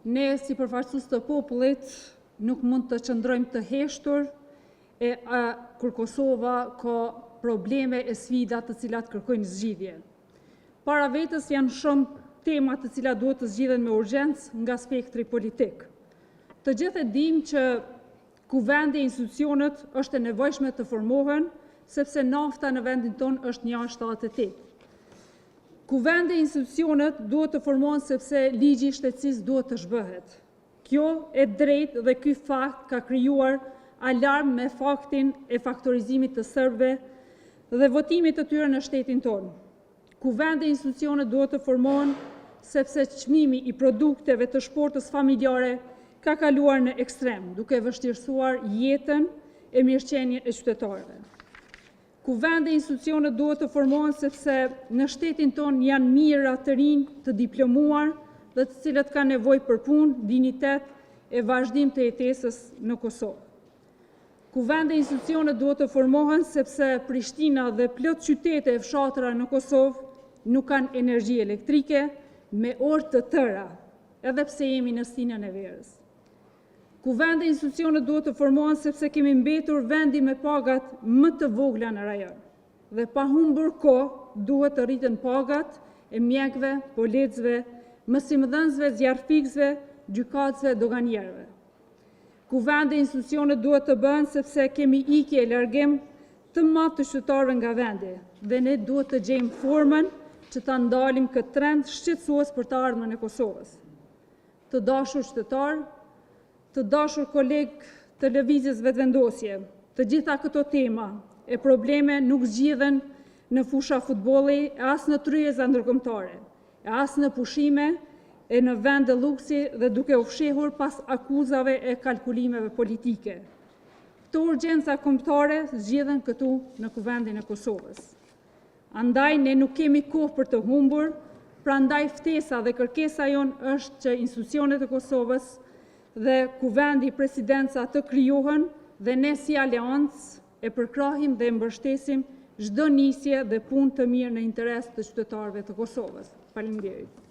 Ne, si përfaqësues të popullit, nuk mund të qëndrojmë të heshtur kur Kosova ka probleme e sfida të cilat kërkojnë zgjidhje. Para vetës janë shumë temat të cilat duhet të zgjidhen me urgjencë nga spektri politik. Të gjithë e dimë që kuvendi e institucionet është e nevojshme të formohen, sepse nafta në vendin tonë është 1,78. Kuvendi e institucionet duhet të formohen sepse ligji i shtetësisë duhet të zhbëhet. Kjo e drejtë dhe ky fakt ka krijuar alarm me faktin e faktorizimit të serbëve dhe votimit të tyre në shtetin tonë. Kuvendi e institucionet duhet të formohen sepse çmimi i produkteve të shportës familjare ka kaluar në ekstrem, duke vështirësuar jetën e mirëqenien e qytetarëve. Kuvendi e institucionet duhet të formohen sepse në shtetin tonë janë mijëra të rinj të diplomuar dhe të cilët kanë nevojë për punë, dinitet e vazhdim të jetesës në Kosovë. Kuvendi e institucionet duhet të formohen sepse Prishtina dhe plot qytete e fshatra në Kosovë nuk kanë energji elektrike me orë të tëra, edhe pse jemi në stinën e verës. Kuvendi e institucionet duhet të formohen sepse kemi mbetur vendi me pagat më të vogla në rajon. Dhe pa humbur kohë duhet të rriten pagat e mjekëve, policëve, mësimdhënësve, zjarrfikësve, gjykatësve, doganierëve. Kuvendi e institucionet duhet të bëhen sepse kemi ikje e largim të madh të qytetarëve nga vendi dhe ne duhet të gjejmë formën që ta ndalim këtë trend shqetësues për të ardhmen e Kosovës. Të dashur qytetarë, të dashur kolegë të lëvizjes vetëvendosje, të gjitha këto tema e probleme nuk zgjidhen në fusha futbolli, as në tryeza ndërkombëtare, as në pushime e në vende luksi dhe duke u fshehur pas akuzave e kalkulimeve politike. Këto urgjenca kombëtare zgjidhen këtu në kuvendin e Kosovës. Andaj ne nuk kemi kohë për të humbur, prandaj ftesa dhe kërkesa jonë është që institucionet e Kosovës dhe kuvendi i presidenca të krijohen dhe ne si aleancë e përkrahim dhe mbështesim çdo nisje dhe punë të mirë në interes të qytetarëve të Kosovës. Faleminderit.